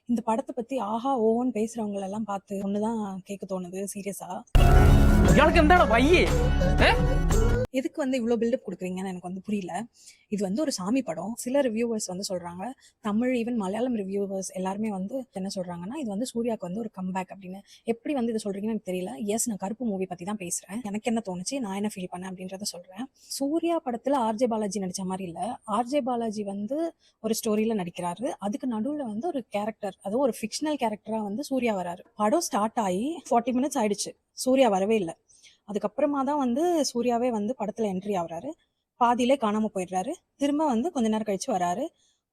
இந்த படத்த பத்தி ஆஹா, ஓஹோன்னு பேசுறவங்களெல்லாம் பார்த்து ஒண்ணு தான் கேட்க தோணுது சீரியஸா. எனக்கு எந்த பையே எதுக்கு வந்து இவ்ளோ பில்டப் குடுக்குறீங்கன்னு எனக்கு வந்து புரியல. இது வந்து ஒரு சாமி படம். சில ரிவ்யூவர்ஸ் வந்து சொல்றாங்க. தமிழ் ஈவன் மலையாளம் ரிவ்யூவர்ஸ் எல்லாருமே வந்து என்ன சொல்றாங்கன்னா, இது வந்து சூர்யாவுக்கு வந்து ஒரு கம்பேக் அப்படின்னு. எப்படி வந்து இத சொல்றீங்கன்னு எனக்கு தெரியல. எஸ், நான் கருப்பு மூவி பத்தி தான் பேசுறேன். எனக்கு என்ன தோணுச்சு, நான் என்ன ஃபீல் பண்ணேன் அப்படின்றத சொல்றேன். சூர்யா படத்துல ஆர்ஜே பாலாஜி நடிச்ச மாரி இல்ல. ஆர்ஜே பாலாஜி வந்து ஒரு ஸ்டோரியில நடிக்கிறாரு. அதுக்கு நடுவுல வந்து ஒரு கேரக்டர், அதுவும் ஒரு ஃபிக்ஷனல் கேரக்டரா வந்து சூர்யா வராரு. படம் ஸ்டார்ட் ஆகி 40 மினிட்ஸ் ஆயிடுச்சு. சூர்யா வரவே இல்ல. அதுக்கப்புறமா தான் வந்து சூர்யாவே வந்து படத்துல என்ட்ரி ஆகுறாரு. பாதியிலே காணாம போயிடுறாரு. திரும்ப வந்து கொஞ்ச நேரம் கழிச்சு வராரு.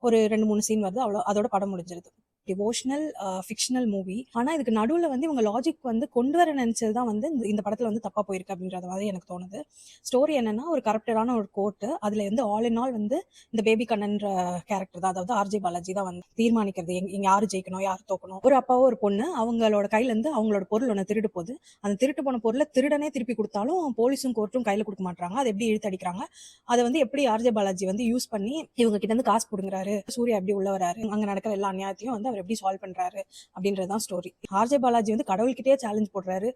ஒரு 2, 3 சீன் வருது. அதோட படம் முடிஞ்சிருது. Devotional fictional movie. ஆனா இதுக்கு நடுவுல வந்து இவங்க லாஜிக் வந்து கொண்டு வர நினைச்சது தான் வந்து இந்த படத்துல வந்து தப்பா போயிருக்கு அப்படின்றது மாதிரி எனக்கு தோணுது. ஸ்டோரி என்னன்னா, ஒரு கரப்டடான ஒரு கோர்ட். அதுல வந்து ஆல் இன் ஆல் வந்து இந்த பேபி கண்ணன்ற கேரக்டர் தான், அதாவது ஆர்ஜே பாலாஜி தான் வந்து தீர்மானிக்கிறது. இங்க யாரு ஜெயிக்கணும், யாரு தோக்கணும். ஒரு அப்பாவோ ஒரு பொண்ணு அவங்களோட கையில இருந்து அவங்களோட பொருள் ஒண்ணு திருடு போகுது. அந்த திருட்டு போன பொருளை திருடனே திருப்பி கொடுத்தாலும் போலீஸும் கோர்ட்டும் கையில கொடுக்க மாட்டாங்க. அதை எப்படி இழுத்தடிக்கிறாங்க, அதை வந்து எப்படி ஆர்ஜே பாலாஜி வந்து யூஸ் பண்ணி இவங்க கிட்ட இருந்து காசு புடுங்குறாரு, சூர்யா எப்படி உள்ள வராரு, அங்க நடக்கிற எல்லா அநியாயத்தையும் வந்து அவர் எப்படி சால்வ் பண்றாரு அப்படின்றதுதான் ஸ்டோரி. ஆர்ஜே பாலாஜி வந்து கடவுள்கிட்டயே சேலஞ்ச் போடுறாரு.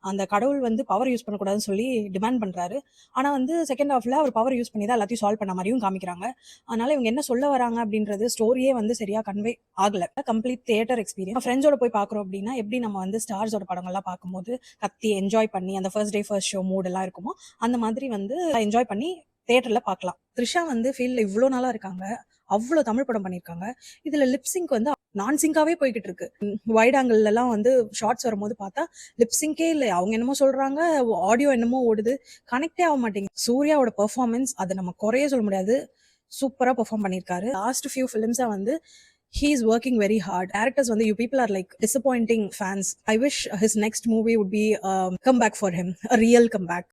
அந்த கடவுள் வந்து பவர் யூஸ் பண்ணக்கூடாதுன்னு சொல்லி டிமாண்ட் பண்றாரு. ஆனா வந்து செகண்ட் ஹாஃப்ல அவர் பவர் யூஸ் பண்ணி தான் எல்லாத்தையும் சால்வ் பண்ண மாதிரியும் காமிக்கிறாங்க. அதனால இவங்க என்ன சொல்ல வராங்க அப்படின்றது ஸ்டோரியே வந்து சரியா கன்வே ஆகல. Complete theatre experience. ஃப்ரெண்ட்ஸோட போய் பாக்குறோம் அப்படின்னா எப்படி நம்ம வந்து ஸ்டார்ஸோட படங்கள்லாம் பார்க்கும்போது கத்தி என்ஜாய் பண்ணி அந்த first day first show mood எல்லாம் இருக்குமோ, அந்த மாதிரி வந்து என்ஜாய் பண்ணி தியேட்டர்ல பார்க்கலாம். த்ரிஷா வந்து ஃபீல்ட்ல இவ்வளோ நாளா இருக்காங்க. அவ்வளோ தமிழ் படம் பண்ணியிருக்காங்க. இதுல லிப்சிங்க் வந்து நான் சிங்காவே போய்கிட்டு இருக்கு. வைட் ஆங்கிள் எல்லாம் வந்து ஷார்ட்ஸ் வரும்போது பார்த்தா லிப்சிங்கே இல்லை. அவங்க என்னமோ சொல்றாங்க, ஆடியோ என்னமோ ஓடுது, கனெக்டே ஆக மாட்டேங்குது. சூர்யாவோட பெர்ஃபார்மன்ஸ் அதை நம்ம குறைய சொல்ல முடியாது. சூப்பரா பெர்ஃபார்ம் பண்ணியிருக்காரு. லாஸ்ட் ஃபியூ ஃபிலிம்ஸா வந்து he is working very hard. Directors வந்து you people are like disappointing fans. I wish his next movie would be a comeback for him, a real comeback.